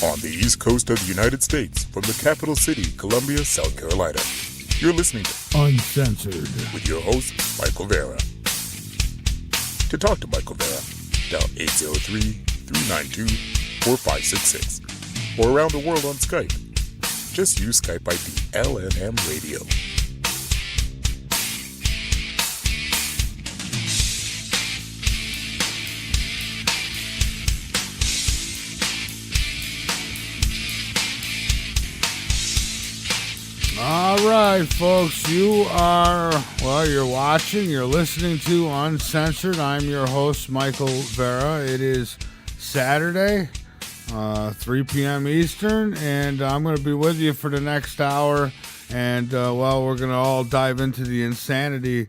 on the East Coast of the United States from the capital city, Columbia, South Carolina. You're listening to Uncensored with your host, Michael Vara. To talk to Michael Vara, dial 803-392-4566 or around the world on Skype. Just use Skype ID LNM Radio. All right, folks, you're watching, you're listening to Uncensored. I'm your host, Michael Vara. It is Saturday, 3 p.m. Eastern, and I'm going to be with you for the next hour. And, we're going to all dive into the insanity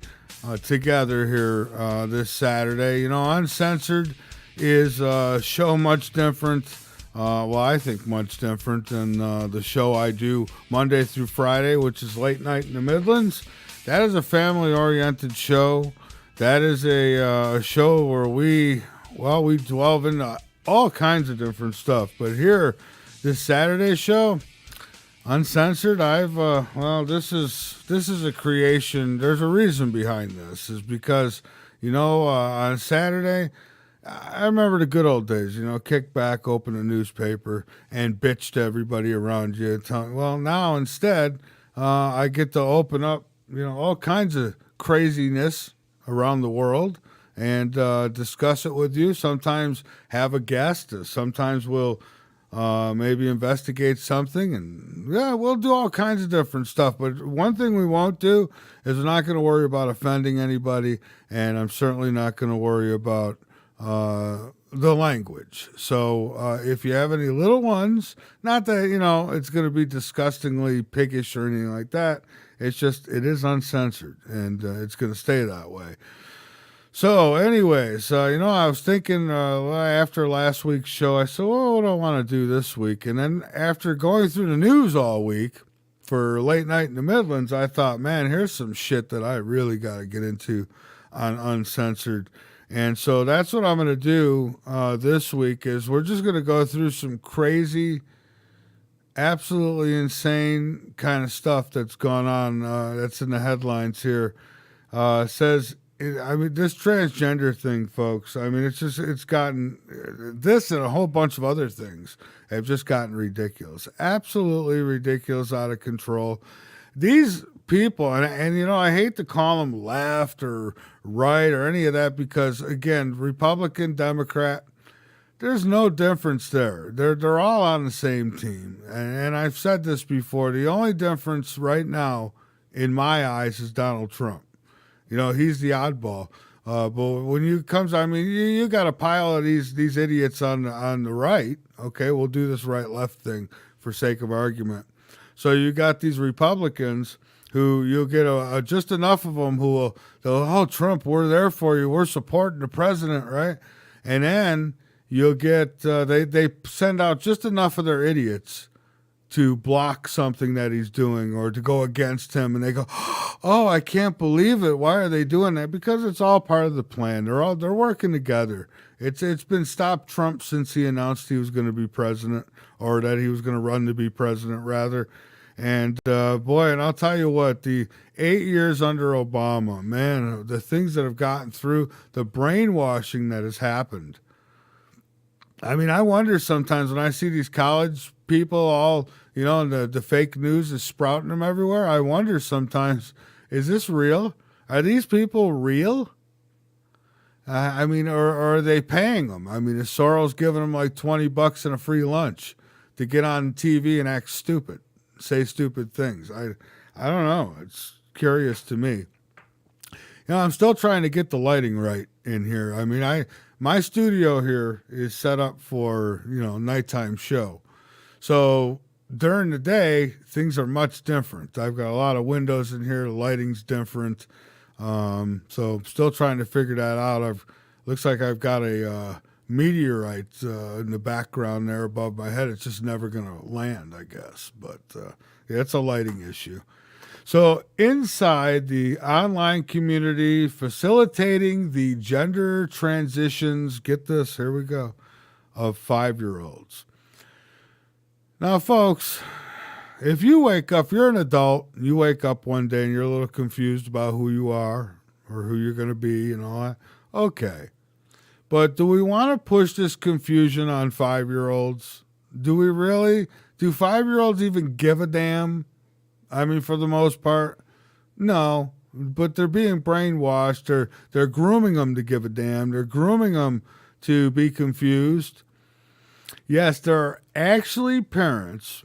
together here this Saturday. You know, Uncensored is a show much different. I think much different than the show I do Monday through Friday, which is Late Night in the Midlands. That is a family-oriented show. That is a show where we delve into all kinds of different stuff. But here, this Saturday show, Uncensored, this is a creation. There's a reason behind this. Is because, on Saturday, I remember the good old days, kick back, open a newspaper, and bitch to everybody around you. Now instead, I get to open up, all kinds of craziness around the world and discuss it with you. Sometimes have a guest. Sometimes we'll maybe investigate something. And, we'll do all kinds of different stuff. But one thing we won't do is we're not going to worry about offending anybody, and I'm certainly not going to worry about the language. So if you have any little ones, not that, it's going to be disgustingly piggish or anything like that. It's just, it is uncensored, and it's going to stay that way. So anyways, I was thinking after last week's show, I said, what do I want to do this week? And then after going through the news all week for Late Night in the Midlands, I thought, man, here's some shit that I really got to get into on Uncensored. And so that's what I'm going to do this week is we're just going to go through some crazy, absolutely insane kind of stuff that's gone on that's in the headlines here. This transgender thing, folks, it's gotten, this and a whole bunch of other things have just gotten ridiculous. Absolutely ridiculous, out of control. These people, and I hate to call them left or right or any of that because, again, Republican, Democrat, there's no difference there. They're all on the same team. And I've said this before. The only difference right now, in my eyes, is Donald Trump. He's the oddball. But when you got a pile of these idiots on the right. Okay, we'll do this right-left thing for sake of argument. So you got these Republicans who you'll get just enough of them who will, Trump, we're there for you. We're supporting the president, right? And then you'll get, they send out just enough of their idiots to block something that he's doing or to go against him. And they go, oh, I can't believe it. Why are they doing that? Because it's all part of the plan. They're working together. It's been stopped Trump since he announced he was going to be president, or that he was going to run to be president, rather. And, and I'll tell you what, the 8 years under Obama, man, the things that have gotten through, the brainwashing that has happened. I wonder sometimes when I see these college people all, the fake news is sprouting them everywhere. I wonder sometimes, is this real? Are these people real? Or are they paying them? Is Soros giving them like $20 and a free lunch to get on TV and act stupid? Say stupid things. I don't know. It's curious to me. I'm still trying to get the lighting right in here. My studio here is set up for, nighttime show. So during the day, things are much different. I've got a lot of windows in here. The lighting's different. So still trying to figure that out. Looks like I've got a meteorite in the background there above my head. It's just never going to land, I guess. But it's a lighting issue. So inside the online community, facilitating the gender transitions, get this, here we go, of 5-year-olds. Now, folks, if you're an adult, you wake up one day and you're a little confused about who you are or who you're going to be and all that, okay. But do we want to push this confusion on 5-year-olds? Do we really? Do 5-year-olds even give a damn? I mean, for the most part, no. But they're being brainwashed. They're grooming them to give a damn. They're grooming them to be confused. Yes, there are actually parents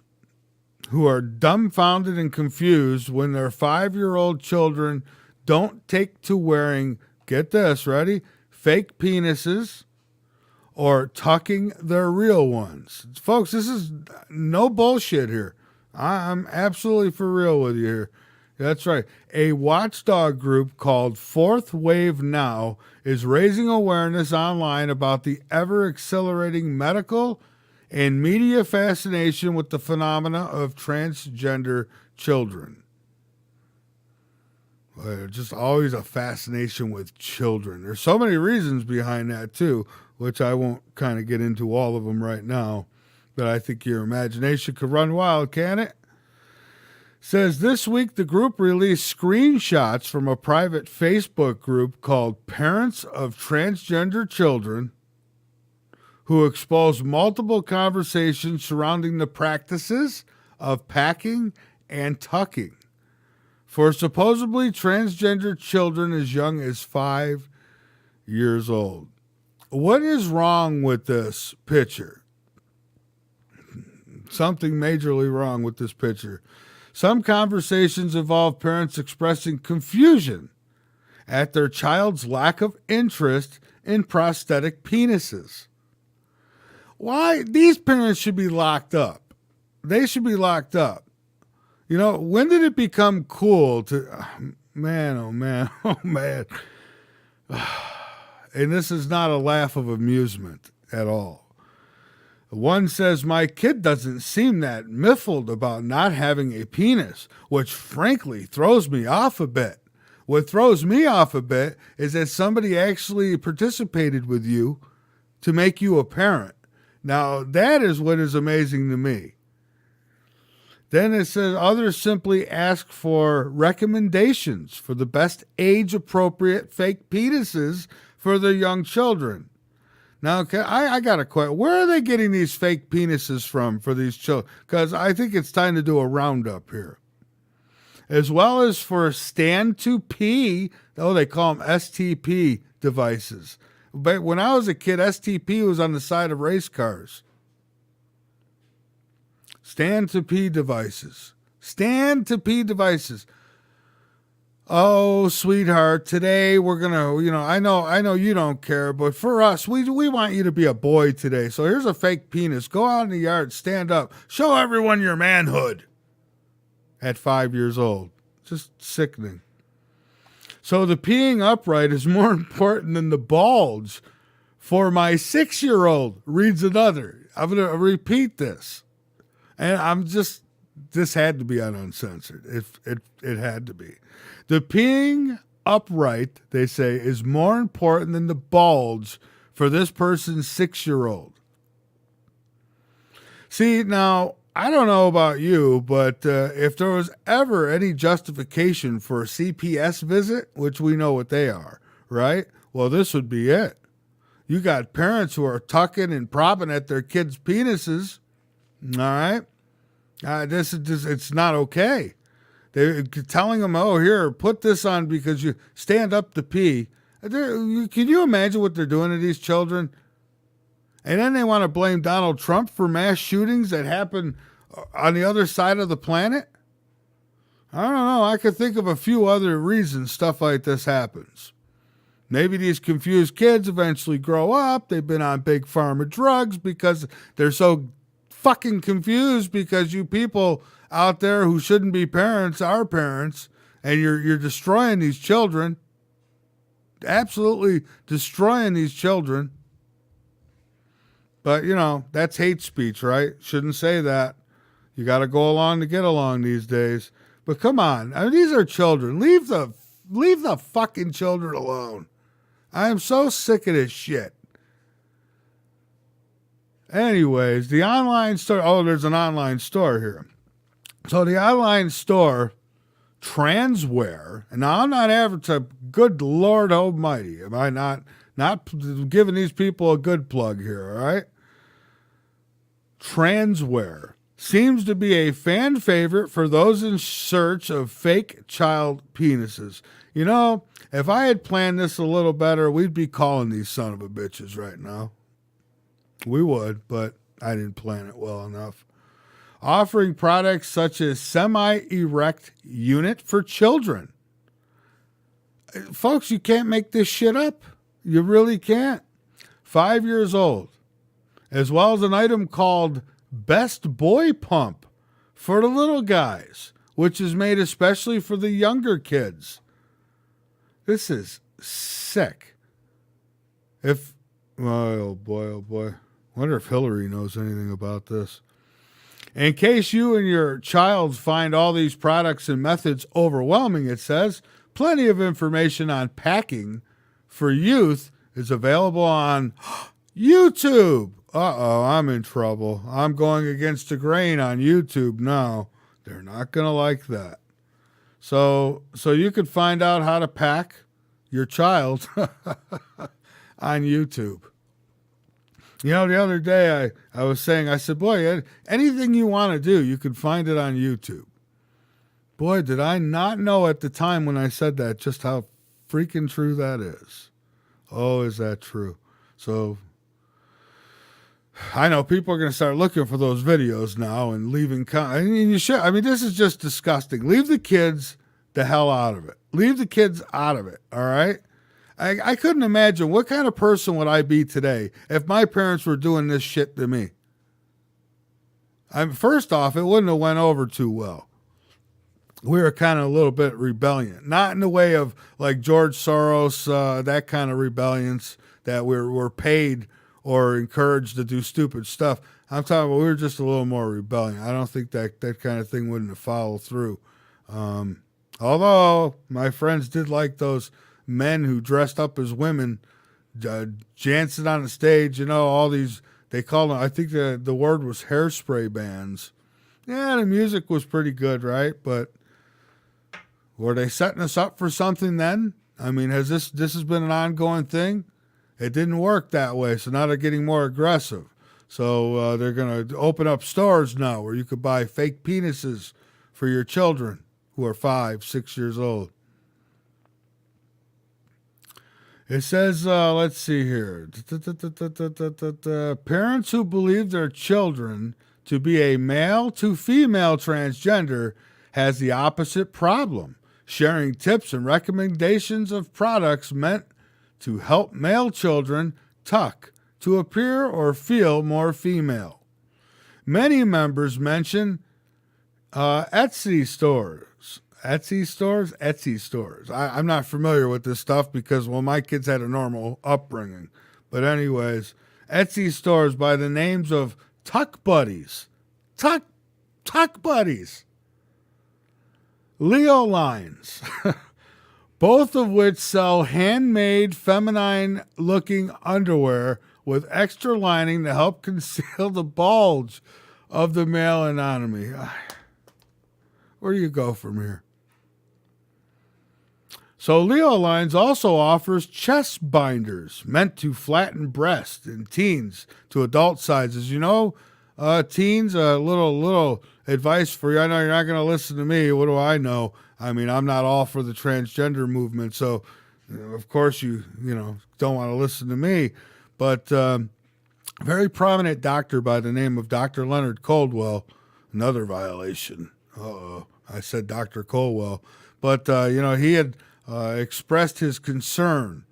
who are dumbfounded and confused when their 5-year-old children don't take to wearing, get this, ready? Fake penises or tucking their real ones. Folks, this is no bullshit here. I'm absolutely for real with you here. That's right. A watchdog group called Fourth Wave Now is raising awareness online about the ever-accelerating medical and media fascination with the phenomena of transgender children. Just always a fascination with children. There's so many reasons behind that too, which I won't kind of get into all of them right now, but I think your imagination could run wild, can it? Says this week the group released screenshots from a private Facebook group called Parents of Transgender Children, who exposed multiple conversations surrounding the practices of packing and tucking for supposedly transgender children as young as 5 years old. What is wrong with this picture? Something majorly wrong with this picture. Some conversations involve parents expressing confusion at their child's lack of interest in prosthetic penises. Why? These parents should be locked up. They should be locked up. You know, when did it become cool to, oh man. And this is not a laugh of amusement at all. One says, my kid doesn't seem that miffled about not having a penis, which frankly throws me off a bit. What throws me off a bit is that somebody actually participated with you to make you a parent. Now, that is what is amazing to me. Then it says, others simply ask for recommendations for the best age-appropriate fake penises for their young children. Now, I got a question. Where are they getting these fake penises from for these children? Because I think it's time to do a roundup here. As well as for stand to pee, they call them STP devices. But when I was a kid, STP was on the side of race cars. Stand to pee devices. Stand to pee devices. Oh, sweetheart, today we're going to, I know you don't care, but for us, we want you to be a boy today. So here's a fake penis. Go out in the yard, stand up, show everyone your manhood at 5 years old. Just sickening. So the peeing upright is more important than the bulge for my 6-year-old, reads another. I'm going to repeat this. And this had to be on Uncensored. It had to be. The peeing upright, they say, is more important than the bulge for this person's 6-year-old. See, now, I don't know about you, but if there was ever any justification for a CPS visit, which we know what they are, right? Well, this would be it. You got parents who are tucking and propping at their kids' penises, all right? It's not okay. They're telling them, oh, here, put this on because you stand up to pee. Can you imagine what they're doing to these children? And then they want to blame Donald Trump for mass shootings that happen on the other side of the planet? I don't know. I could think of a few other reasons stuff like this happens. Maybe these confused kids eventually grow up. They've been on big pharma drugs because they're so fucking confused because you people out there who shouldn't be parents are parents, and you're destroying these children. Absolutely destroying these children. But, that's hate speech, right? Shouldn't say that. You got to go along to get along these days. But come on. I mean, these are children. Leave the fucking children alone. I am so sick of this shit. Anyways, the online store. Oh, there's an online store here. So the online store, Transwear. And now I'm not advertising. Good Lord Almighty, am I not giving these people a good plug here? All right. Transwear seems to be a fan favorite for those in search of fake child penises. You know, if I had planned this a little better, we'd be calling these son of a bitches right now. We would, but I didn't plan it well enough. Offering products such as semi-erect unit for children. Folks, you can't make this shit up. You really can't. 5 years old. As well as an item called Best Boy Pump for the little guys, which is made especially for the younger kids. This is sick. Oh boy. Wonder if Hillary knows anything about this. In case you and your child find all these products and methods overwhelming, it says, plenty of information on packing for youth is available on YouTube. Uh-oh, I'm in trouble. I'm going against the grain on YouTube now. They're not going to like that. So you can find out how to pack your child on YouTube. You know, the other day I was saying, I said, boy, anything you want to do, you can find it on YouTube. Boy, did I not know at the time when I said that just how freaking true that is. Oh, is that true? So I know people are going to start looking for those videos now and leaving. I mean, you should. I mean, this is just disgusting. Leave the kids the hell out of it. Leave the kids out of it. All right. I couldn't imagine what kind of person would I be today if my parents were doing this shit to me. First off, it wouldn't have went over too well. We were kind of a little bit rebellion, not in the way of like George Soros, that kind of rebellions that we're paid or encouraged to do stupid stuff. I'm talking about we were just a little more rebellion. I don't think that kind of thing wouldn't have followed through. Although my friends did like those men who dressed up as women, dancing on the stage, you know, all these, they call them, I think the word was hairspray bands. Yeah, the music was pretty good, right? But were they setting us up for something then? I mean, this has been an ongoing thing? It didn't work that way, so now they're getting more aggressive. So they're going to open up stores now where you could buy fake penises for your children who are 5, 6 years old. It says, let's see here. Parents who believe their children to be a male to female transgender has the opposite problem, sharing tips and recommendations of products meant to help male children tuck to appear or feel more female. Many members mention Etsy stores. Etsy stores. I'm not familiar with this stuff because, well, my kids had a normal upbringing. But anyways, Etsy stores by the names of Tuck Buddies. Tuck Buddies. Leo Lines. Both of which sell handmade feminine-looking underwear with extra lining to help conceal the bulge of the male anatomy. Where do you go from here? So Leo Lines also offers chest binders meant to flatten breasts in teens to adult sizes. You know, teens, a little advice for you. I know you're not going to listen to me. What do I know? I mean, I'm not all for the transgender movement, so of course you don't want to listen to me. But very prominent doctor by the name of Dr. Leonard Coldwell, another violation. I said Dr. Coldwell, but he had expressed his concern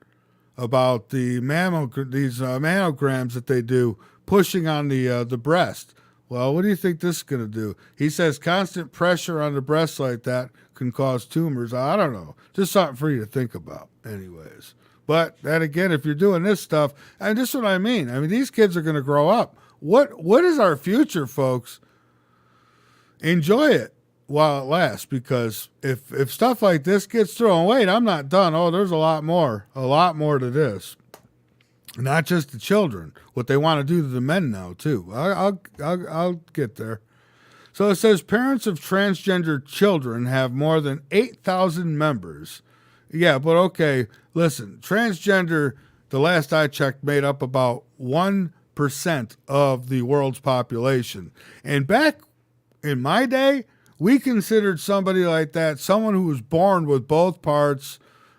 about the mammograms that they do pushing on the breast. Well, what do you think this is going to do? He says constant pressure on the breast like that can cause tumors. I don't know. Just something for you to think about anyways. But then again, if you're doing this stuff, and this is what I mean. I mean, these kids are going to grow up. What is our future, folks? Enjoy it while it lasts, because if stuff like this gets thrown, wait, I'm not done. Oh, there's a lot more to this. Not just the children, what they want to do to the men now, too. I'll get there. So it says parents of transgender children have more than 8,000 members. Yeah, but okay, listen, transgender, the last I checked, made up about 1% of the world's population. And back in my day, we considered somebody like that someone who was born with both parts.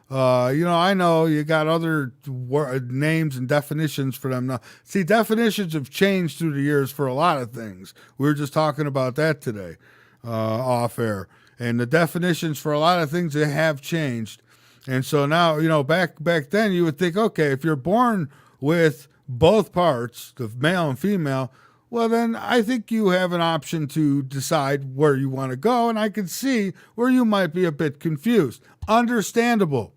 I know you got other names and definitions for them now. See, definitions have changed through the years for a lot of things. We were just talking about that today, off air. And the definitions for a lot of things, they have changed. And so now, back then you would think, okay, if you're born with both parts, the male and female, well, then I think you have an option to decide where you want to go. And I can see where you might be a bit confused. Understandable.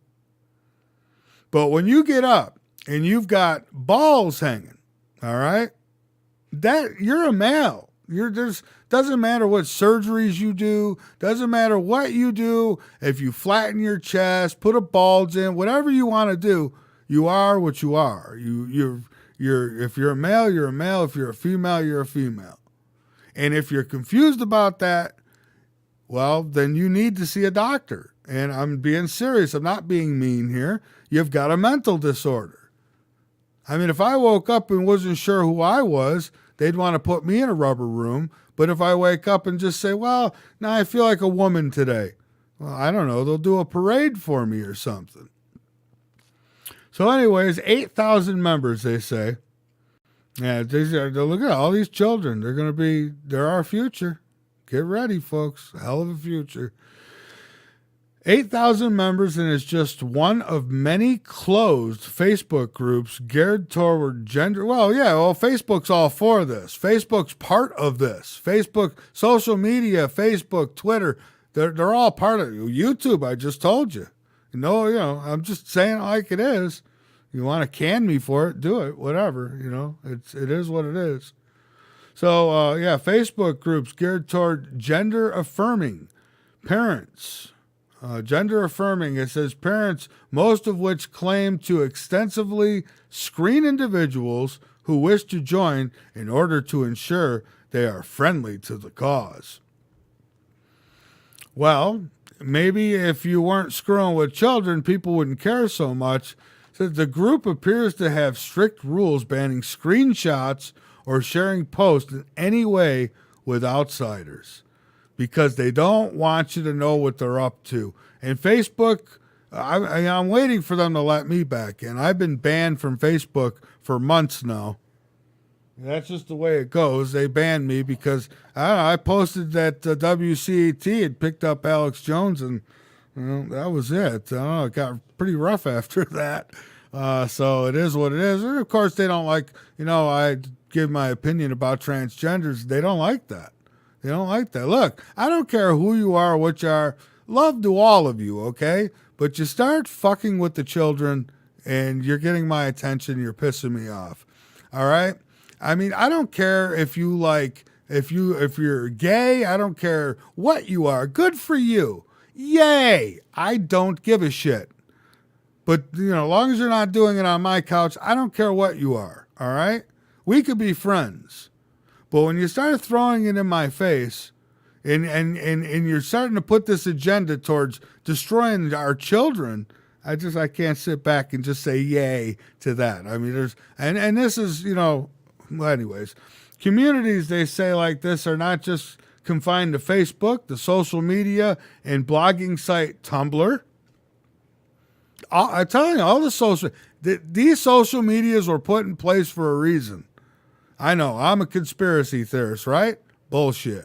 But when you get up and you've got balls hanging, all right, that you're a male. Doesn't matter what surgeries you do, doesn't matter what you do. If you flatten your chest, put a bulge in, whatever you want to do, you are what you are. If you're a male, you're a male. If you're a female, you're a female. And if you're confused about that, well, then you need to see a doctor. And I'm being serious. I'm not being mean here. You've got a mental disorder. I mean, if I woke up and wasn't sure who I was, they'd want to put me in a rubber room. But if I wake up and just say, well, now I feel like a woman today. Well, I don't know. They'll do a parade for me or something. So anyways, 8,000 members, they say. Yeah, look at all these children. They're our future. Get ready, folks. Hell of a future. 8,000 members, and it's just one of many closed Facebook groups geared toward gender. Facebook's all for this. Facebook's part of this. Facebook, social media, Facebook, Twitter, they're all part of it. YouTube, I just told you. I'm just saying it like it is. You want to can me for it, do it, whatever. It is what it is. So, Facebook groups geared toward gender affirming parents. Gender affirming, it says parents, most of which claim to extensively screen individuals who wish to join in order to ensure they are friendly to the cause. Well, maybe if you weren't screwing with children, people wouldn't care so much. So the group appears to have strict rules banning screenshots or sharing posts in any way with outsiders, because they don't want you to know what they're up to. And Facebook, I'm waiting for them to let me back in. I've been banned from Facebook for months now. That's just the way it goes. They banned me because I posted that WCAT had picked up Alex Jones, and that was it. It got pretty rough after that. So it is what it is. And of course, they don't like, I give my opinion about transgenders. They don't like that. They don't like that. Look, I don't care who you are, what you are. Love to all of you, okay? But you start fucking with the children and you're getting my attention. You're pissing me off. All right? I mean, I don't care if you're gay. I don't care what you are. Good for you. Yay. I don't give a shit. But, as long as you're not doing it on my couch, I don't care what you are. All right? We could be friends. But when you start throwing it in my face and you're starting to put this agenda towards destroying our children, I can't sit back and just say yay to that. I mean, and this is, anyways, communities, they say like this, are not just confined to Facebook, the social media and blogging site Tumblr. I'm telling you, all these social medias were put in place for a reason. I know, I'm a conspiracy theorist, right? Bullshit.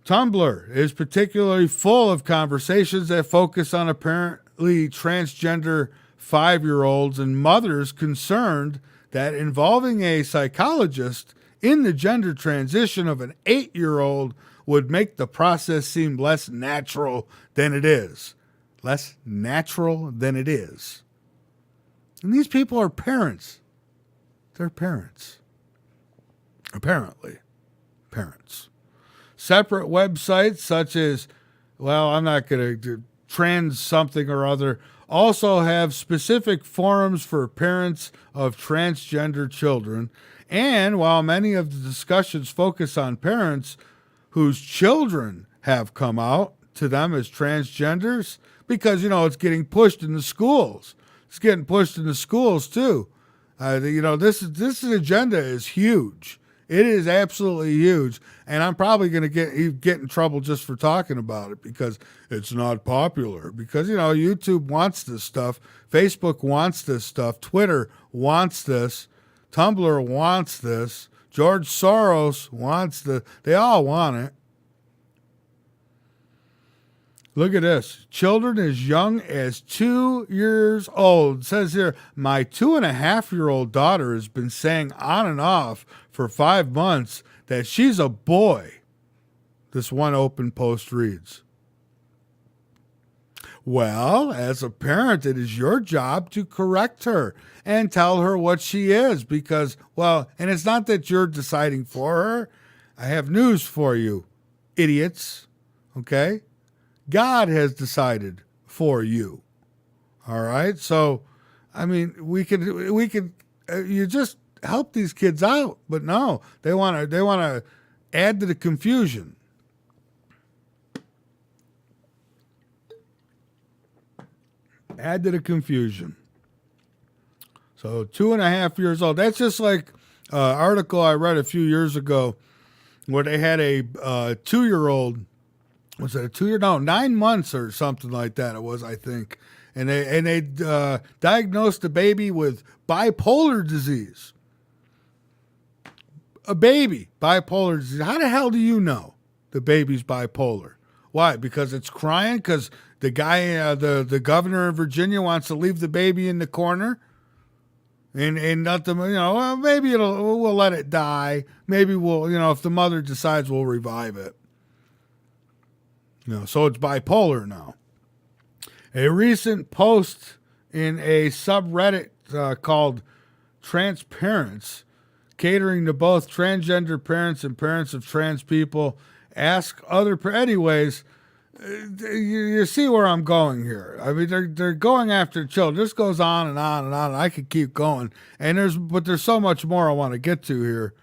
Tumblr is particularly full of conversations that focus on apparently transgender 5-year-olds and mothers concerned that involving a psychologist in the gender transition of an 8-year-old would make the process seem less natural than it is. Less natural than it is. And these people are parents. They're parents. Apparently. Parents. Separate websites such as, I'm not going to trans something or other, also have specific forums for parents of transgender children. And while many of the discussions focus on parents whose children have come out to them as transgenders, because, it's getting pushed in the schools. It's getting pushed in the schools, too. This agenda is huge. It is absolutely huge. And I'm probably going to get in trouble just for talking about it because it's not popular. Because, YouTube wants this stuff. Facebook wants this stuff. Twitter wants this. Tumblr wants this. George Soros wants they all want it. Look at this. Children as young as 2 years old. It says here, my 2.5-year-old daughter has been saying on and off for 5 months that she's a boy. This one open post reads. Well, as a parent, it is your job to correct her and tell her what she is because, and it's not that you're deciding for her. I have news for you, idiots. Okay? God has decided for you. All right? So, we could you just help these kids out, but no, they want to add to the confusion. Add to the confusion. So 2.5 years old. That's just like an article I read a few years ago where they had a 2-year-old. Was it a 2 year? No, 9 months or something like that. It was, I think. And they diagnosed the baby with bipolar disease. A baby, bipolar disease. How the hell do you know the baby's bipolar? Why? Because it's crying? Because the guy, the governor of Virginia wants to leave the baby in the corner? And not the, maybe we'll let it die. Maybe we'll, if the mother decides, we'll revive it. So it's bipolar now. A recent post in a subreddit called Transparents, catering to both transgender parents and parents of trans people, ask anyways, you see where I'm going here. They're going after children. This goes on and on and on. And I could keep going. But there's so much more I want to get to here.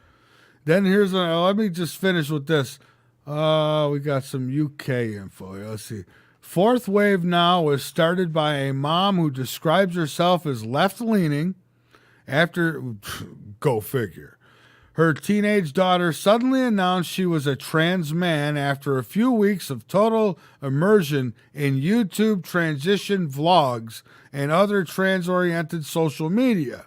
Then let me just finish with this. We got some UK info here. Let's see. Fourth wave now was started by a mom who describes herself as left-leaning after, go figure. Her teenage daughter suddenly announced she was a trans man after a few weeks of total immersion in YouTube transition vlogs and other trans-oriented social media.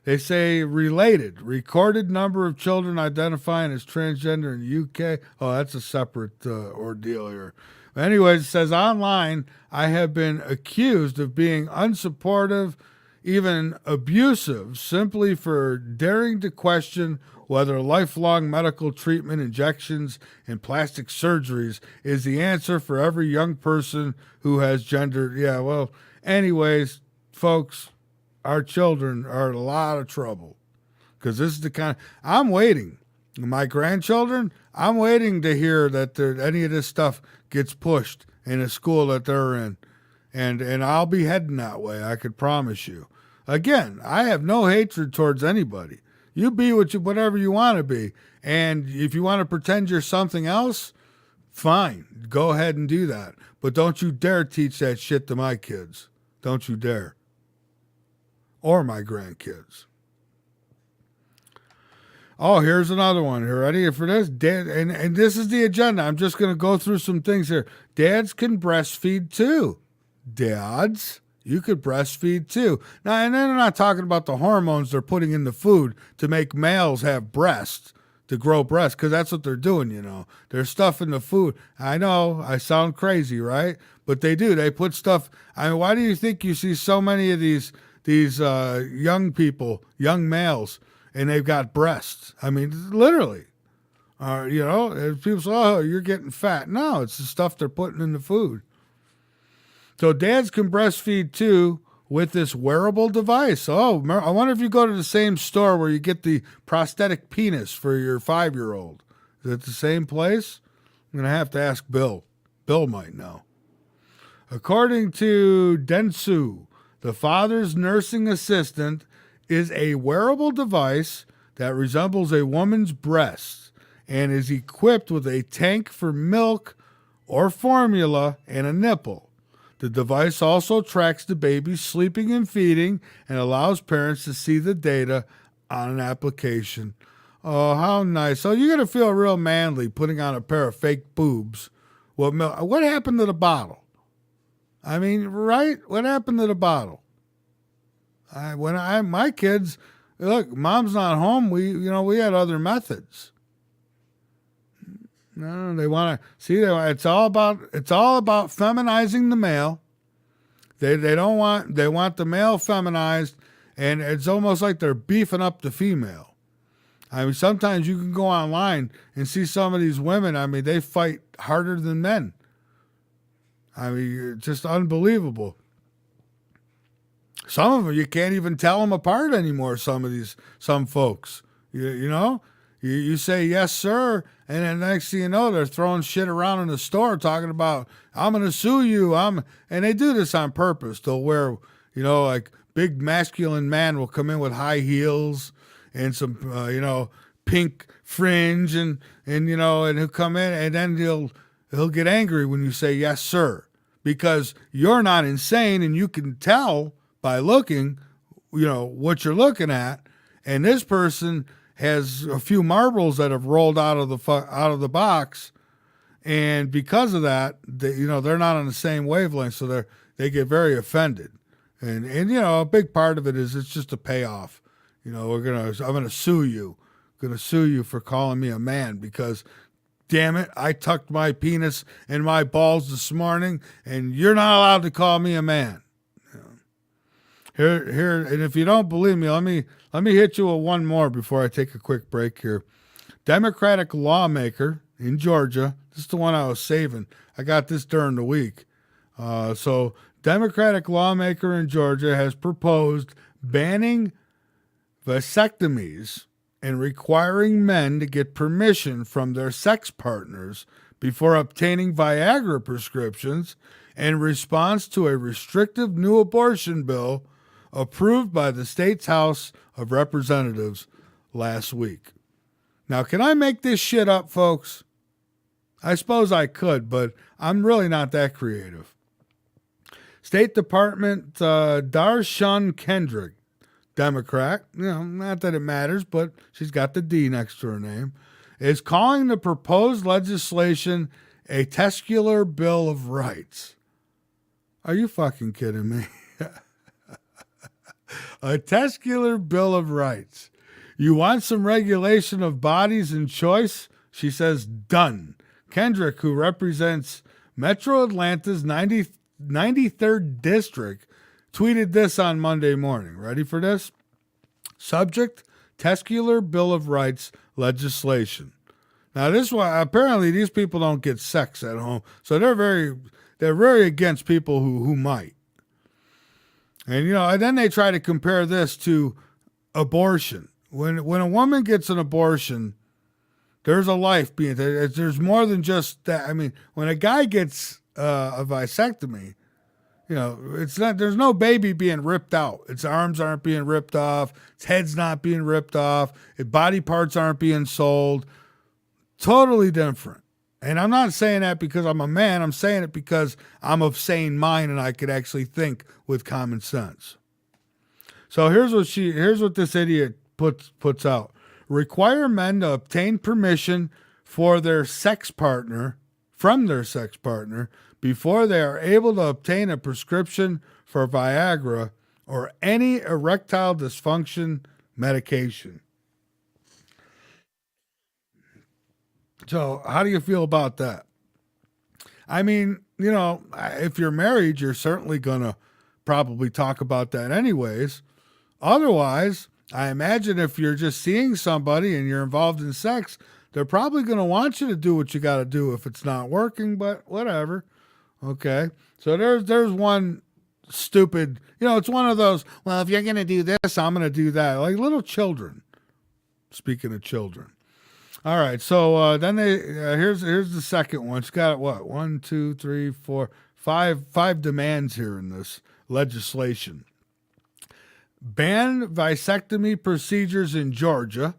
They say recorded number of children identifying as transgender in the UK. Oh, that's a separate ordeal here. Anyways, it says online, I have been accused of being unsupportive, even abusive, simply for daring to question whether lifelong medical treatment, injections, and plastic surgeries is the answer for every young person who has gender. Yeah, well, anyways, folks, our children are in a lot of trouble because this is the kind I'm waiting. My grandchildren, I'm waiting to hear that any of this stuff gets pushed in a school that they're in. And I'll be heading that way, I could promise you. Again, I have no hatred towards anybody. You be whatever you want to be. And if you want to pretend you're something else, fine. Go ahead and do that. But don't you dare teach that shit to my kids. Don't you dare. Or my grandkids. Oh, here's another one. You ready for this? Dad, and this is the agenda. I'm just going to go through some things here. Dads can breastfeed too. Dads, you could breastfeed too. Now, and then they're not talking about the hormones they're putting in the food to make males have breasts, to grow breasts, because that's what they're doing, There's stuff in the food. I know, I sound crazy, right? But they do. They put stuff. Why do you think you see so many of these young people, young males, and they've got breasts? Literally. People say, oh, you're getting fat. No, it's the stuff they're putting in the food. So dads can breastfeed too with this wearable device. Oh, I wonder if you go to the same store where you get the prosthetic penis for your 5-year-old. Is it the same place? I'm going to have to ask Bill. Bill might know. According to Dentsu, the father's nursing assistant is a wearable device that resembles a woman's breast and is equipped with a tank for milk or formula and a nipple. The device also tracks the baby's sleeping and feeding and allows parents to see the data on an application. Oh, how nice. So you're going to feel real manly putting on a pair of fake boobs. What happened to the bottle? I mean, right? What happened to the bottle? My kids, look, mom's not home. We had other methods. No, they want to see. It's all about feminizing the male. They want the male feminized, and it's almost like they're beefing up the female. I mean, sometimes you can go online and see some of these women. I mean, they fight harder than men. I mean, it's just unbelievable. Some of them, you can't even tell them apart anymore, some folks. You say, yes, sir, and then next thing you know, they're throwing shit around in the store talking about, I'm going to sue you. And they do this on purpose. They'll wear, like big masculine man will come in with high heels and some, pink fringe and he'll come in and then he'll get angry when you say, yes, sir, because you're not insane and you can tell by looking, what you're looking at. And this person has a few marbles that have rolled out of the box. And because of that, they're not on the same wavelength. So they get very offended. And a big part of it is it's just a payoff. I'm going to sue you. I'm going to sue you for calling me a man because, damn it, I tucked my penis in my balls this morning and you're not allowed to call me a man. Here, and if you don't believe me, let me hit you with one more before I take a quick break here. Democratic lawmaker in Georgia, this is the one I was saving. I got this during the week. So Democratic lawmaker in Georgia has proposed banning vasectomies and requiring men to get permission from their sex partners before obtaining Viagra prescriptions in response to a restrictive new abortion bill approved by the state's House of Representatives last week. Now, can I make this shit up, folks? I suppose I could, but I'm really not that creative. State Department Darshan Kendrick, Democrat, not that it matters, but she's got the D next to her name, is calling the proposed legislation a testicular Bill of Rights. Are you fucking kidding me? A testicular Bill of Rights. You want some regulation of bodies and choice? She says, done. Kendrick, who represents Metro Atlanta's 93rd District, tweeted this on Monday morning. Ready for this? Subject, testicular Bill of Rights legislation. Now, this one, apparently these people don't get sex at home, so they're very against people who might. And, and then they try to compare this to abortion. When a woman gets an abortion, there's a life being there. There's more than just that. I mean, when a guy gets a vasectomy, it's not. There's no baby being ripped out. Its arms aren't being ripped off. Its head's not being ripped off. Its body parts aren't being sold. Totally different. And I'm not saying that because I'm a man. I'm saying it because I'm of sane mind and I could actually think with common sense. So here's what this idiot puts out. Require men to obtain permission from their sex partner before they are able to obtain a prescription for Viagra or any erectile dysfunction medication. So how do you feel about that? I mean, if you're married, you're certainly going to probably talk about that anyways. Otherwise, I imagine if you're just seeing somebody and you're involved in sex, they're probably going to want you to do what you got to do if it's not working, but whatever. Okay. So there's one stupid, it's one of those, well, if you're going to do this, I'm going to do that. Like little children. Speaking of children. All right. So then here's the second one. It's got what? 1, 2, 3, 4, five demands here in this legislation. Ban vasectomy procedures in Georgia,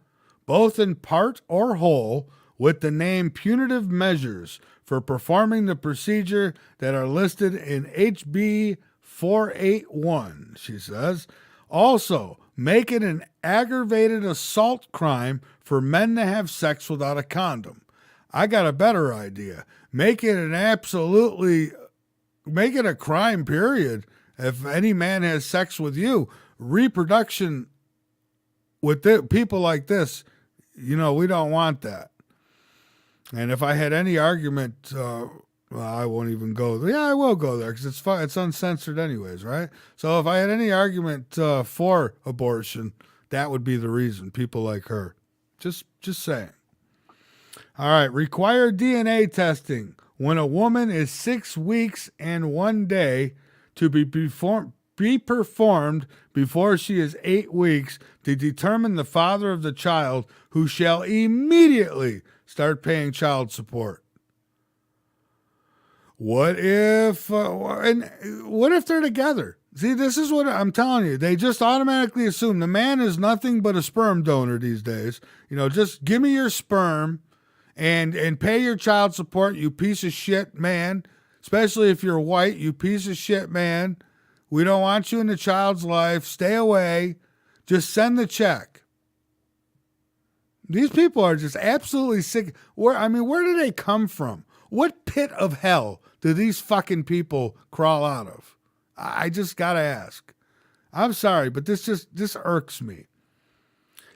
both in part or whole, with the name punitive measures for performing the procedure that are listed in HB 481, she says. Also, make it an aggravated assault crime for men to have sex without a condom. I got a better idea. Make it a crime, period. If any man has sex with you, reproduction with people like this, we don't want that. And if I had any argument, I won't even go there. Yeah, I will go there because it's fun. It's uncensored anyways, right? So if I had any argument for abortion, that would be the reason. People like her. Just saying. All right. Require DNA testing when a woman is 6 weeks and 1 day to be performed before she is 8 weeks to determine the father of the child, who shall immediately start paying child support. What if they're together? See, this is what I'm telling you. They just automatically assume the man is nothing but a sperm donor these days. Just give me your sperm and pay your child support, you piece of shit man. Especially if you're white, you piece of shit man. We don't want you in the child's life. Stay away. Just send the check. These people are just absolutely sick. Where do they come from? What pit of hell do these fucking people crawl out of? I just got to ask. I'm sorry, but this irks me.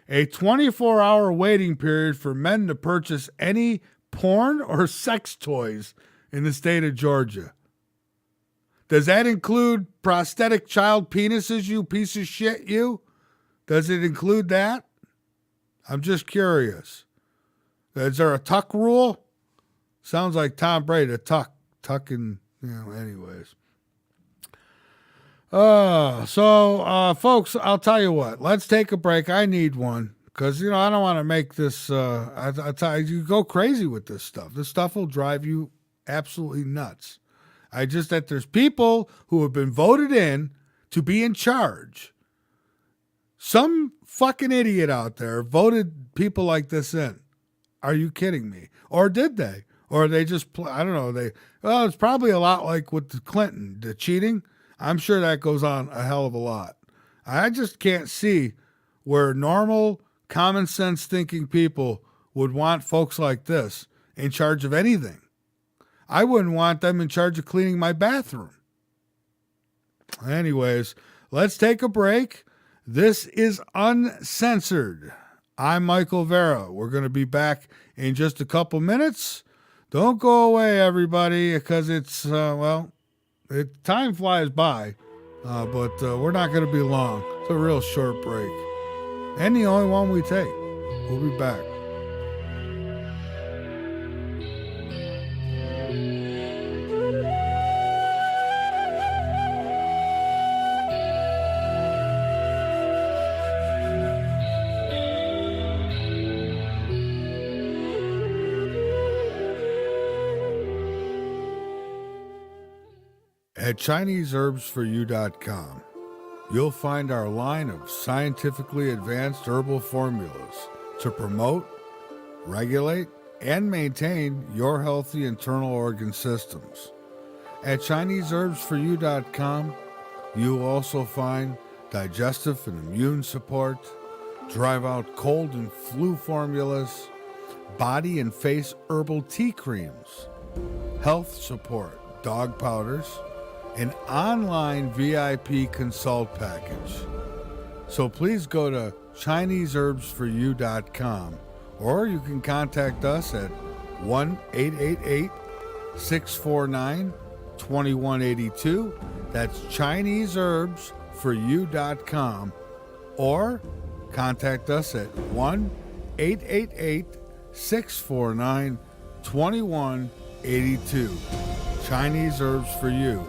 A 24-hour waiting period for men to purchase any porn or sex toys in the state of Georgia. Does that include prosthetic child penises, you piece of shit, you? Does it include that? I'm just curious. Is there a tuck rule? Sounds like Tom Brady, tucking, anyways. Folks, I'll tell you what. Let's take a break. I need one because, I don't want to make this, I tell you go crazy with this stuff. This stuff will drive you absolutely nuts. That there's people who have been voted in to be in charge. Some fucking idiot out there voted people like this in. Are you kidding me? Or did they? Or they just, I don't know. It's probably a lot like with the Clinton, the cheating. I'm sure that goes on a hell of a lot. I just can't see where normal, common sense thinking people would want folks like this in charge of anything. I wouldn't want them in charge of cleaning my bathroom. Anyways, let's take a break. This is Uncensored. I'm Michael Vara. We're going to be back in just a couple minutes. Don't go away, everybody, because time flies by, but we're not going to be long. It's a real short break. And the only one we take. We'll be back. At ChineseHerbsForYou.com, you'll find our line of scientifically advanced herbal formulas to promote, regulate, and maintain your healthy internal organ systems. At ChineseHerbsForYou.com, you'll also find digestive and immune support, drive out cold and flu formulas, body and face herbal tea creams, health support, dog powders, an online VIP consult package. So please go to ChineseHerbsForYou.com, or you can contact us at 1-888-649-2182. That's ChineseHerbsForYou.com, or contact us at 1-888-649-2182. ChineseHerbsForYou.com.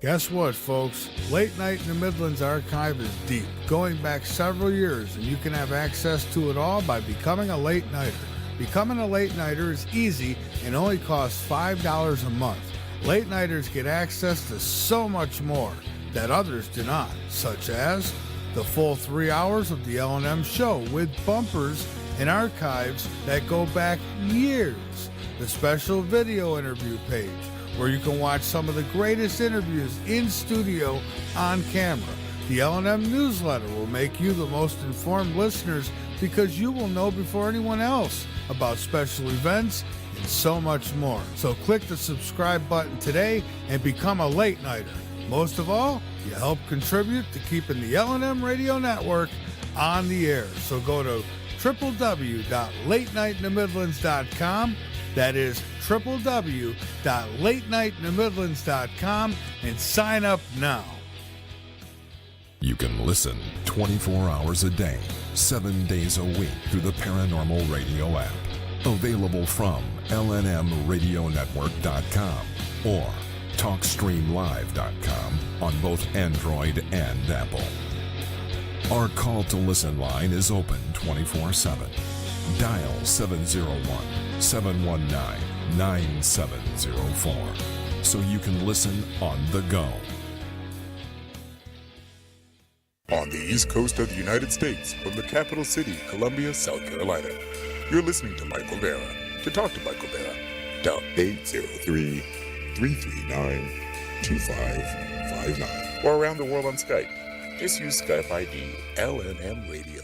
Guess what, folks? Late Night in the Midlands archive is deep, going back several years, and you can have access to it all by becoming a late nighter. Becoming a late nighter is easy and only costs $5 a month. Late nighters get access to so much more that others do not, such as the full 3 hours of the L&M show with bumpers and archives that go back years, the special video interview page where you can watch some of the greatest interviews in studio on camera. The L&M newsletter will make you the most informed listeners because you will know before anyone else about special events and so much more. So click the subscribe button today and become a late nighter. Most of all, you help contribute to keeping the L&M radio network on the air. So go to www.latenightinthe-midlands.com. That is www.latenightinthe-midlands.com and sign up now. You can listen 24 hours a day, 7 days a week through the Paranormal Radio app. Available from lnmradionetwork.com or TalkStreamLive.com on both Android and Apple. Our call to listen line is open 24/7. Dial 701-719-9704 so you can listen on the go. On the east coast of the United States, from the capital city, Columbia, South Carolina, you're listening to Michael Vara. To talk to Michael Vara, dial 803-339-2559. Or around the world on Skype. Just use Skype ID LNM Radio.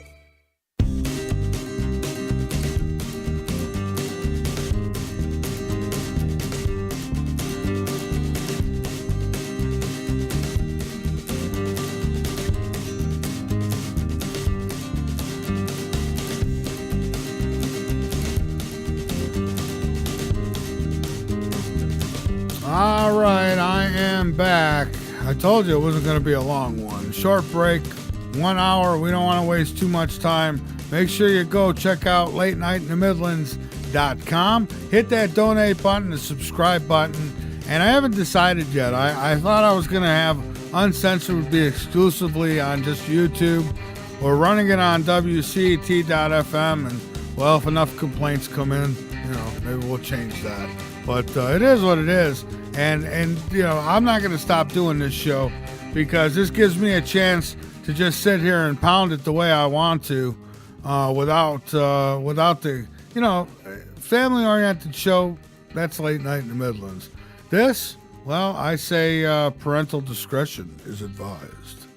All right, I am back. I told you it wasn't going to be a long one. Short break, 1 hour. We don't want to waste too much time. Make sure you go check out latenightinthe-midlands.com. Hit that donate button, the subscribe button. And I haven't decided yet. I thought I was going to have Uncensored would be exclusively on just YouTube. We're running it on WCET.FM. And, well, if enough complaints come in, maybe we'll change that. But it is what it is. And I'm not going to stop doing this show because this gives me a chance to just sit here and pound it the way I want to without the, family-oriented show. That's Late Night in the Midlands. This, well, I say parental discretion is advised.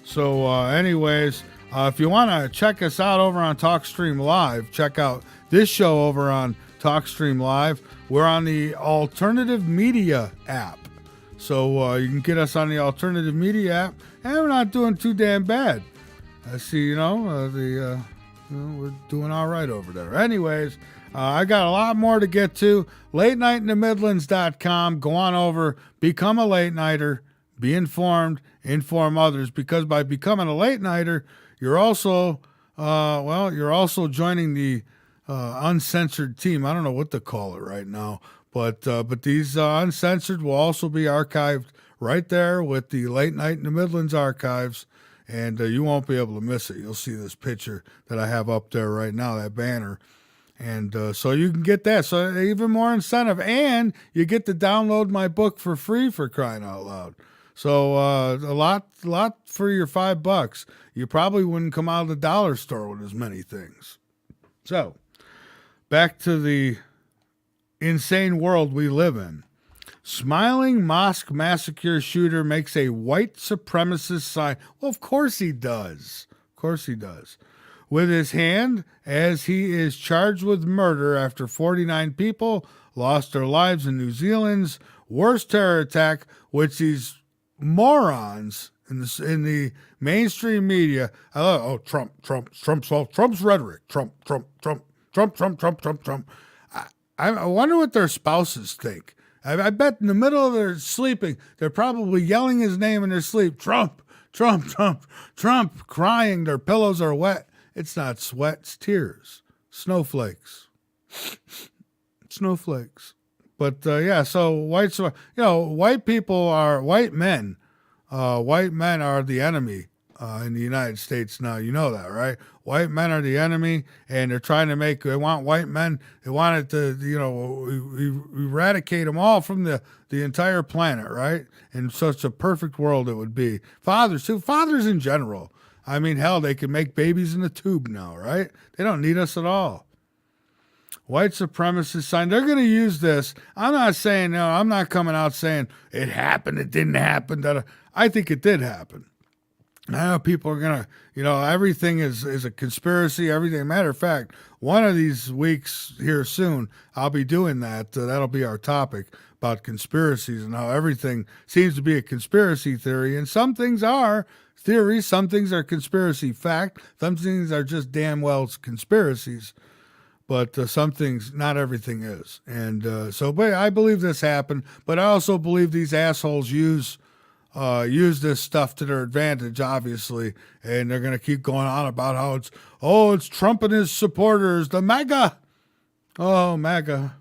So anyways, if you want to check us out over on TalkStream Live, check out this show over on TalkStream Live. We're on the Alternative Media app. So you can get us on the Alternative Media app, and we're not doing too damn bad. I see, we're doing all right over there. Anyways, I got a lot more to get to. LateNightInTheMidlands.com. Go on over, become a late nighter, be informed, inform others, because by becoming a late nighter, you're also joining the uncensored team. I don't know what to call it right now, but these uncensored will also be archived right there with the Late Night in the Midlands archives, and you won't be able to miss it. You'll see this picture that I have up there right now, that banner, and so you can get that. So even more incentive, and you get to download my book for free, for crying out loud. So a lot for your $5. You probably wouldn't come out of the dollar store with as many things. So back to the insane world we live in. Smiling mosque massacre shooter makes a white supremacist sign. Well, of course he does. Of course he does. With his hand, as he is charged with murder after 49 people lost their lives in New Zealand's worst terror attack, which these morons in the mainstream media. Trump's rhetoric. Trump. I wonder what their spouses think. I bet in the middle of their sleeping, they're probably yelling his name in their sleep. Trump, crying. Their pillows are wet. It's not sweat, it's tears. Snowflakes. But so white men are the enemy in the United States now. You know that, right? White men are the enemy, and they're trying to they want white men, they want it to, eradicate them all from the entire planet, right? In such a perfect world it would be. Fathers in general. I mean, hell, they can make babies in a tube now, right? They don't need us at all. White supremacists sign. They're going to use this. I'm not saying, no, I'm not coming out saying it happened, it didn't happen. I think it did happen. I know people are going to, everything is a conspiracy, everything. Matter of fact, one of these weeks here soon, I'll be doing that. That'll be our topic about conspiracies and how everything seems to be a conspiracy theory. And some things are theories, some things are conspiracy fact, some things are just damn well conspiracies. But some things, not everything is. And but I believe this happened. But I also believe these assholes use this stuff to their advantage, obviously. And they're going to keep going on about how it's Trump and his supporters, the MAGA. Oh, MAGA.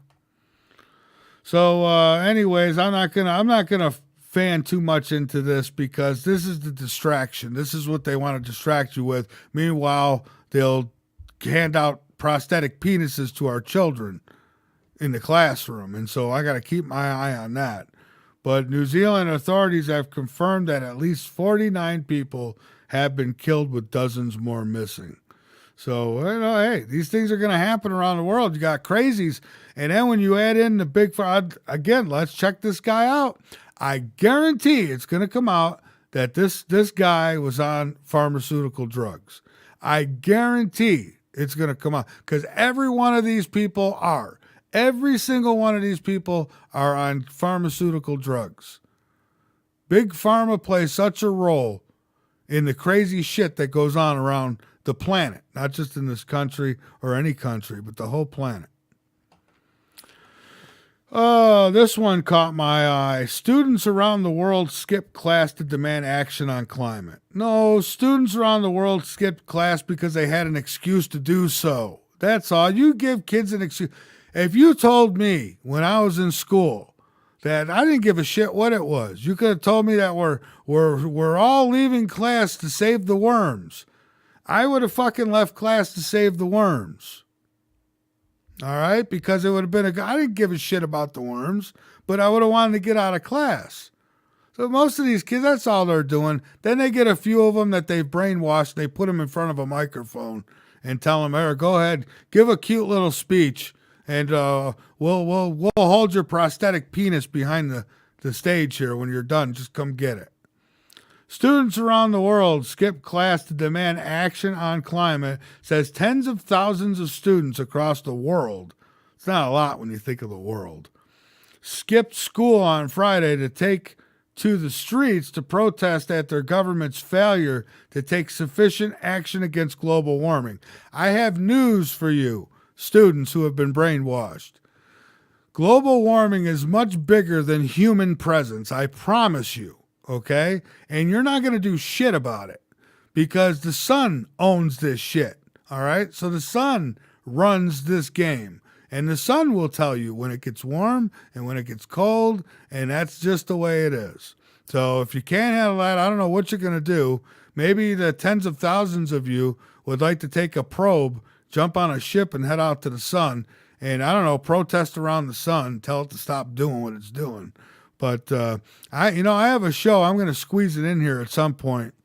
So anyways, I'm not gonna fan too much into this because this is the distraction. This is what they want to distract you with. Meanwhile, they'll hand out prosthetic penises to our children in the classroom. And so I got to keep my eye on that. But New Zealand authorities have confirmed that at least 49 people have been killed with dozens more missing. So, hey, these things are going to happen around the world. You got crazies. And then when you add in the big, again, let's check this guy out. I guarantee it's going to come out that this guy was on pharmaceutical drugs. I guarantee it's going to come out because every one of these people are. Every single one of these people are on pharmaceutical drugs. Big Pharma plays such a role in the crazy shit that goes on around the planet, not just in this country or any country, but the whole planet. This one caught my eye. Students around the world skip class to demand action on climate. No, students around the world skipped class because they had an excuse to do so. That's all. You give kids an excuse. If you told me when I was in school that I didn't give a shit what it was, you could have told me that we're all leaving class to save the worms. I would have fucking left class to save the worms. All right? Because it would have been I didn't give a shit about the worms, but I would have wanted to get out of class. So most of these kids, that's all they're doing. Then they get a few of them that they've brainwashed. They put them in front of a microphone and tell them, "Hey, go ahead, give a cute little speech, and we'll hold your prosthetic penis behind the stage here when you're done. Just come get it." Students around the world skip class to demand action on climate, says tens of thousands of students across the world. It's not a lot when you think of the world. Skipped school on Friday to take to the streets to protest at their government's failure to take sufficient action against global warming. I have news for you, students who have been brainwashed. Global warming is much bigger than human presence, I promise you. Okay? And you're not going to do shit about it because the sun owns this shit. All right? So the sun runs this game. And the sun will tell you when it gets warm and when it gets cold. And that's just the way it is. So if you can't handle that, I don't know what you're going to do. Maybe the tens of thousands of you would like to take a probe, jump on a ship and head out to the sun. And I don't know, protest around the sun, tell it to stop doing what it's doing. But I have a show. I'm going to squeeze it in here at some point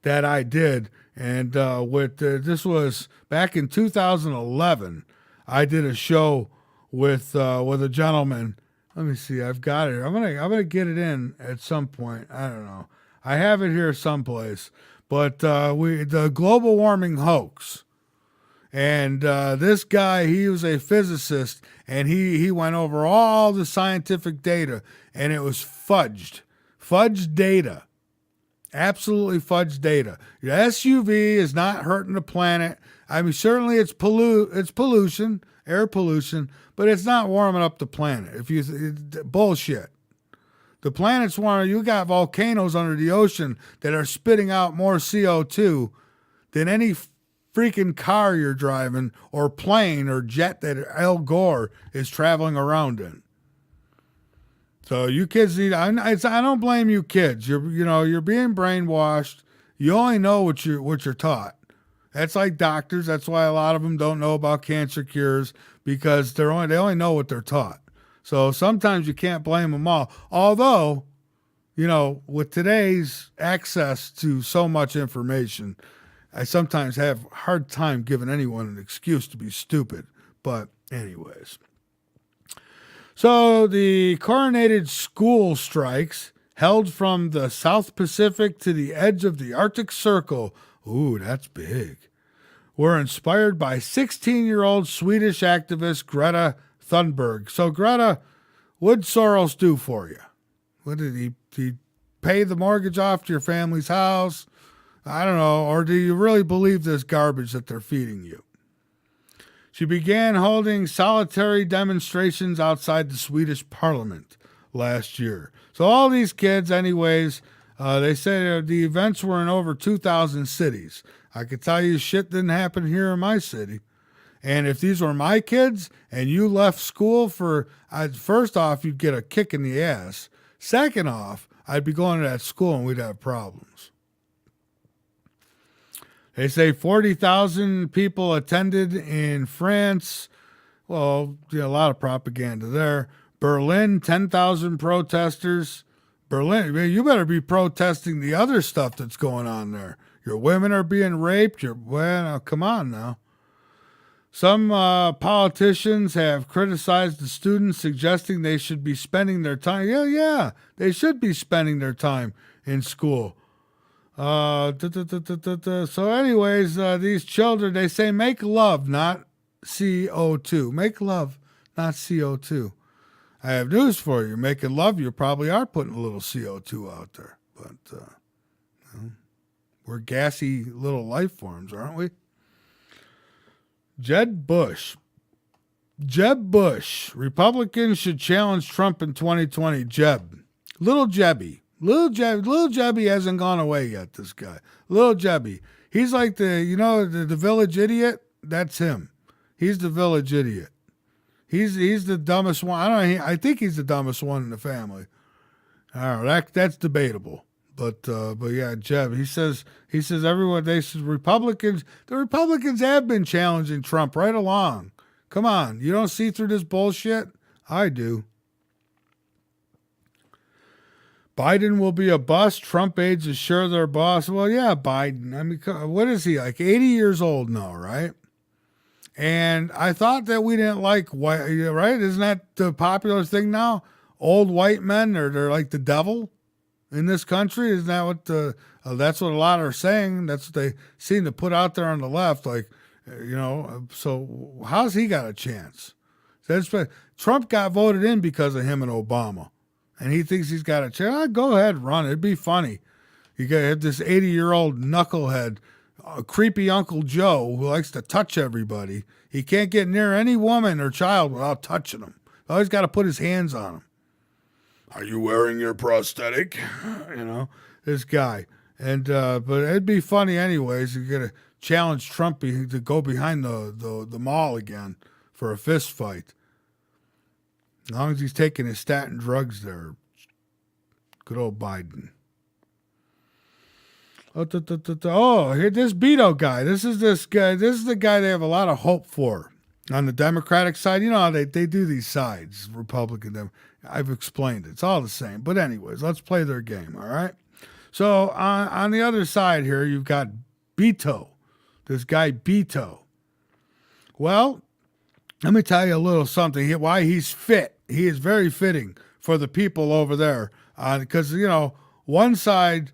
that I did, and this was back in 2011. I did a show with a gentleman. Let me see. I've got it. I'm gonna get it in at some point. I don't know. I have it here someplace. But the global warming hoax. And this guy, he was a physicist, and he went over all the scientific data, and it was fudged data, absolutely fudged data. Your SUV is not hurting the planet. I mean, certainly it's pollution, air pollution, but it's not warming up the planet. Bullshit. The planet's warming. You got volcanoes under the ocean that are spitting out more CO2 than any freaking car you're driving or plane or jet that Al Gore is traveling around in. So you kids I don't blame you kids. You're being brainwashed You only know what you're taught. That's like doctors. That's why a lot of them don't know about cancer cures, because they only know what they're taught. So sometimes you can't blame them all. Although, with today's access to so much information, I sometimes have a hard time giving anyone an excuse to be stupid. But anyways. So the coronated school strikes held from the South Pacific to the edge of the Arctic Circle. Ooh, that's big. Were inspired by 16-year-old Swedish activist Greta Thunberg. So Greta, what'd Soros do for you? What did he pay the mortgage off to your family's house? I don't know. Or do you really believe this garbage that they're feeding you? She began holding solitary demonstrations outside the Swedish parliament last year. So all these kids, anyways, they say the events were in over 2,000 cities. I could tell you shit didn't happen here in my city. And if these were my kids and you left school first off, you'd get a kick in the ass. Second off, I'd be going to that school and we'd have problems. They say 40,000 people attended in France. Well, a lot of propaganda there. Berlin, 10,000 protesters. Berlin, you better be protesting the other stuff that's going on there. Your women are being raped. Now, come on now. Some politicians have criticized the students, suggesting they should be spending their time. Yeah, they should be spending their time in school. So anyways, these children, they say make love, not CO2. Make love, not CO2. I have news for you. Making love, you probably are putting a little CO2 out there. But we're gassy little life forms, aren't we? Jeb Bush. Republicans should challenge Trump in 2020. Little Jebby. Little Jebby hasn't gone away yet, this guy. Little Jebby. He's like the village idiot. That's him. He's the village idiot. He's the dumbest one. I think he's the dumbest one in the family. All right, that's debatable. But yeah, Jeb, he says everyone, the Republicans have been challenging Trump right along. Come on, you don't see through this bullshit? I do. Biden will be a bust. Trump aides assure their boss. Well, yeah, Biden. I mean, what is he, like 80 years old now, right? And I thought that we didn't like white, right? Isn't that the popular thing now? Old white men, they're like the devil in this country. Isn't that what that's what a lot are saying? That's what they seem to put out there on the left. Like, so how's he got a chance? Trump got voted in because of him and Obama. And he thinks he's got a chance. Go ahead, run. It'd be funny. You got this 80-year-old knucklehead, creepy Uncle Joe, who likes to touch everybody. He can't get near any woman or child without touching them. Always got to put his hands on them. Are you wearing your prosthetic? This guy. And but it'd be funny anyways. You're gonna challenge Trump to go behind the mall again for a fist fight. As long as he's taking his statin drugs there. Good old Biden. Here, this Beto guy. This is the guy they have a lot of hope for on the Democratic side. You know how they do these sides, Republican. I've explained it. It's all the same. But anyways, let's play their game, all right? So on the other side here, you've got Beto. This guy Beto. Well, let me tell you a little something. Why he's fit. He is very fitting for the people over there. Because, one side,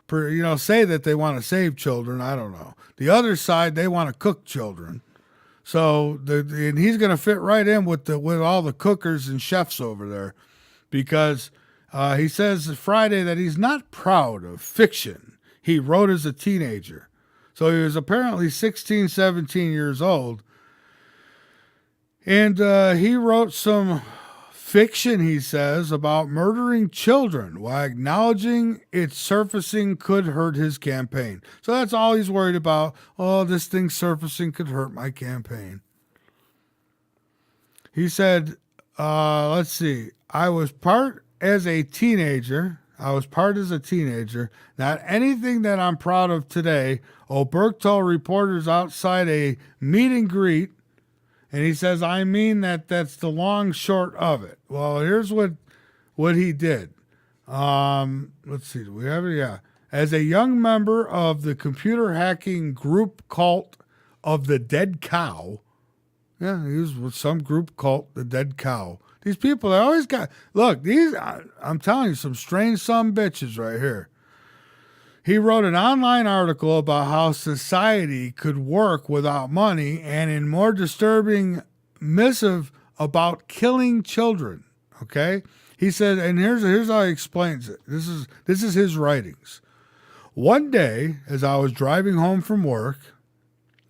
say that they want to save children. I don't know. The other side, they want to cook children. So and he's going to fit right in with all the cookers and chefs over there, because he says Friday that he's not proud of fiction he wrote as a teenager. So he was apparently 16, 17 years old. And he wrote some fiction, he says, about murdering children while acknowledging its surfacing could hurt his campaign. So that's all he's worried about. Oh, this thing surfacing could hurt my campaign. He said, let's see, I was part as a teenager. I was part as a teenager. Not anything that I'm proud of today. O'Burke told reporters outside a meet and greet, and he says, I mean that's the long short of it. Well, here's what he did. Let's see. Do we have it? Yeah. As a young member of the computer hacking group cult of the Dead Cow. Yeah, he was with some group called the Dead Cow. These people, they always got, look, I'm telling you, some strange some bitches right here. He wrote an online article about how society could work without money, and in more disturbing missive about killing children. Okay? He said, and here's how he explains it. This is his writings. One day, as I was driving home from work,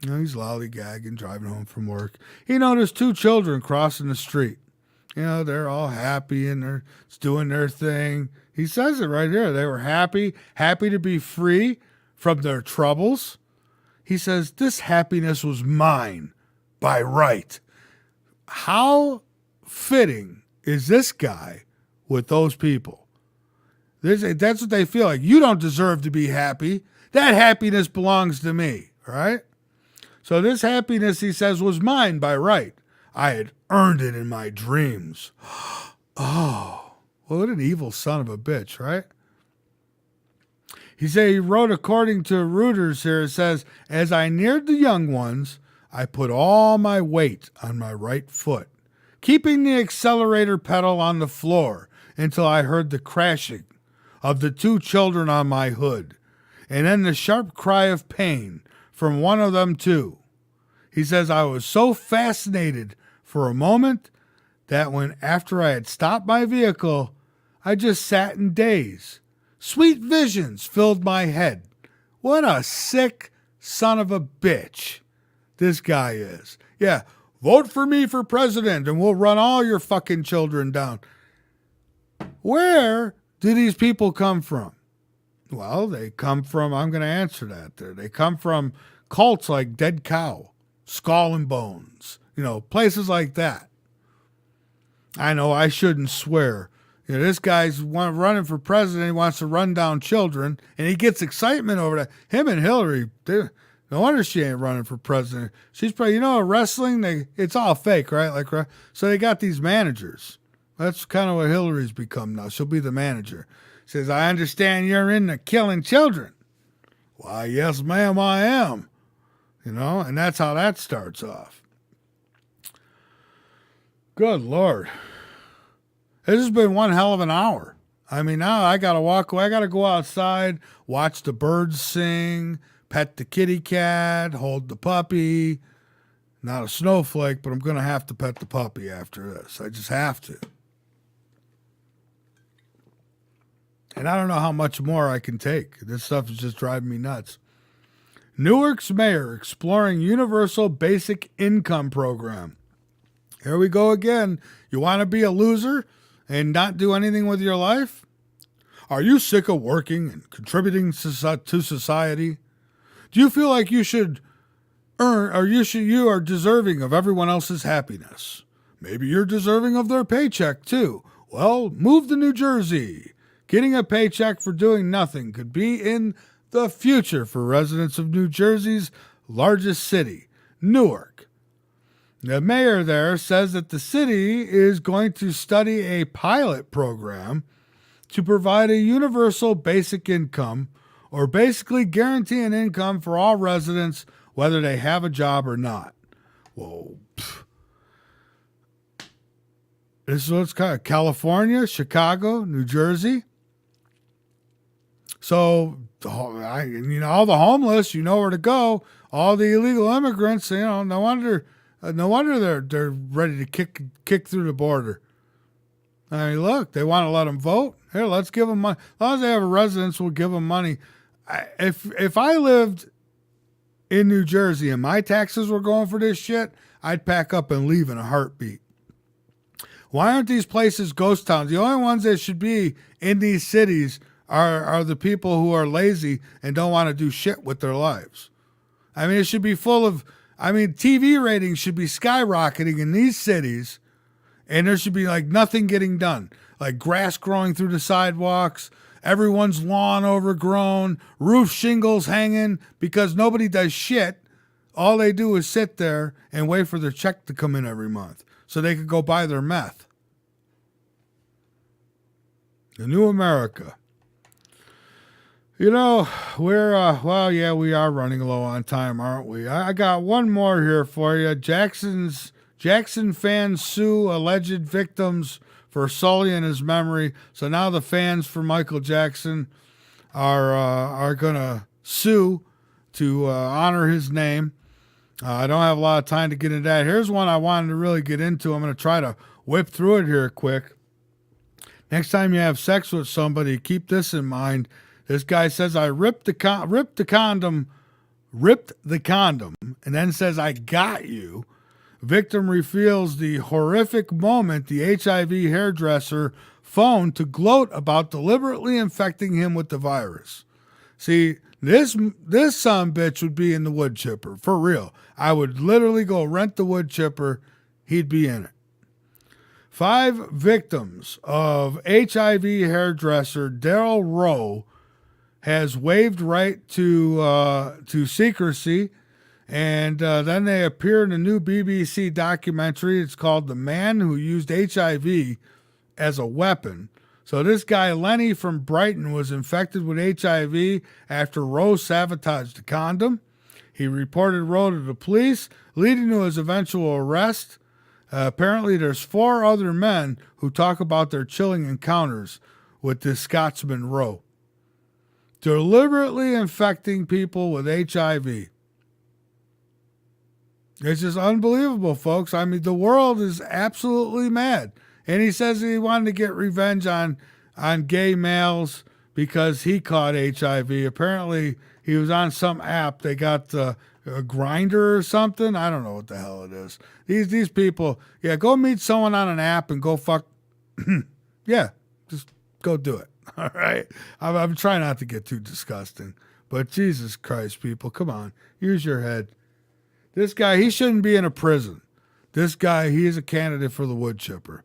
he's lollygagging, driving home from work, he noticed two children crossing the street. They're all happy and they're doing their thing. He says it right here. They were happy to be free from their troubles. He says, this happiness was mine by right. How fitting is this guy with those people? That's what they feel like. You don't deserve to be happy. That happiness belongs to me, right? So this happiness, he says, was mine by right. I had earned it in my dreams. Oh, well, what an evil son of a bitch, right? He said he wrote, according to Reuters here, it says, as I neared the young ones, I put all my weight on my right foot, keeping the accelerator pedal on the floor until I heard the crashing of the two children on my hood, and then the sharp cry of pain from one of them too. He says, I was so fascinated for a moment that after I had stopped my vehicle, I just sat in daze. Sweet visions filled my head. What a sick son of a bitch this guy is. Yeah, vote for me for president and we'll run all your fucking children down. Where do these people come from? Well, they come from, I'm going to answer that there. They come from cults like Dead Cow, Skull and Bones, places like that. I know I shouldn't swear. This guy's running for president. He wants to run down children, and he gets excitement over that. Him and Hillary, no wonder she ain't running for president. She's probably, wrestling, it's all fake, right? So they got these managers. That's kind of what Hillary's become now. She'll be the manager. Says, I understand you're into killing children. Why, yes, ma'am, I am. And that's how that starts off. Good Lord. This has been one hell of an hour. I mean, now I got to walk away. I got to go outside, watch the birds sing, pet the kitty cat, hold the puppy. Not a snowflake, but I'm going to have to pet the puppy after this. I just have to. And I don't know how much more I can take. This stuff is just driving me nuts. Newark's mayor exploring universal basic income program. Here we go again. You want to be a loser and not do anything with your life? Are you sick of working and contributing to society? Do you feel like you should earn, or you are deserving of everyone else's happiness? Maybe you're deserving of their paycheck too. Well, move to New Jersey. Getting a paycheck for doing nothing could be in the future for residents of New Jersey's largest city, Newark. The mayor there says that the city is going to study a pilot program to provide a universal basic income, or basically guarantee an income for all residents, whether they have a job or not. Whoa. This is what's kind of California, Chicago, New Jersey. So, all the homeless, you know where to go. All the illegal immigrants, no wonder they're ready to kick through the border. I mean, look, they want to let them vote. Here, let's give them money. As long as they have a residence, we'll give them money. If I lived in New Jersey and my taxes were going for this shit, I'd pack up and leave in a heartbeat. Why aren't these places ghost towns? The only ones that should be in these cities are the people who are lazy and don't want to do shit with their lives. I mean, it should be full of, TV ratings should be skyrocketing in these cities, and there should be like nothing getting done. Like grass growing through the sidewalks, everyone's lawn overgrown, roof shingles hanging because nobody does shit. All they do is sit there and wait for their check to come in every month so they could go buy their meth. The new America. You know, we are running low on time, aren't we? I got one more here for you. Jackson fans sue alleged victims for sullying his memory. So now the fans for Michael Jackson are going to sue to honor his name. I don't have a lot of time to get into that. Here's one I wanted to really get into. I'm going to try to whip through it here quick. Next time you have sex with somebody, keep this in mind. This guy says, I ripped the condom, and then says, I got you. Victim reveals the horrific moment the HIV hairdresser phoned to gloat about deliberately infecting him with the virus. See, this sumbitch would be in the wood chipper, for real. I would literally go rent the wood chipper. He'd be in it. 5 victims of HIV hairdresser Daryl Rowe has waived right to secrecy, and then they appear in a new BBC documentary. It's called The Man Who Used HIV as a Weapon. So this guy, Lenny from Brighton, was infected with HIV after Rowe sabotaged a condom. He reported Rowe to the police, leading to his eventual arrest. Apparently, there's 4 other men who talk about their chilling encounters with this Scotsman Rowe. Deliberately infecting people with HIV. It's just unbelievable, folks. I mean, the world is absolutely mad. And he says he wanted to get revenge on gay males because he caught HIV. Apparently, he was on some app. They got a Grinder or something. I don't know what the hell it is. These people, go meet someone on an app and go fuck. Yeah, just go do it. All right? I'm trying not to get too disgusting. But Jesus Christ, people, come on. Use your head. This guy, he shouldn't be in a prison. This guy, he is a candidate for the wood chipper.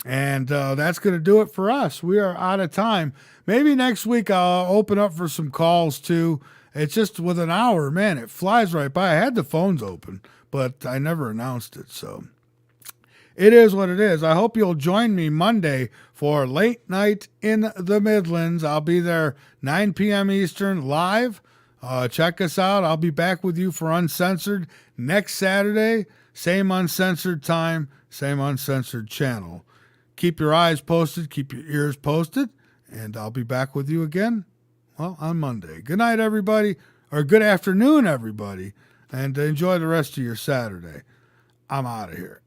And that's going to do it for us. We are out of time. Maybe next week I'll open up for some calls too. It's just with an hour, man, it flies right by. I had the phones open, but I never announced it. So it is what it is. I hope you'll join me Monday for Late Night in the Midlands. I'll be there 9 p.m. Eastern live. Check us out. I'll be back with you for Uncensored next Saturday. Same uncensored time, same uncensored channel. Keep your eyes posted, keep your ears posted, and I'll be back with you again, on Monday. Good night, everybody, or good afternoon, everybody, and enjoy the rest of your Saturday. I'm out of here.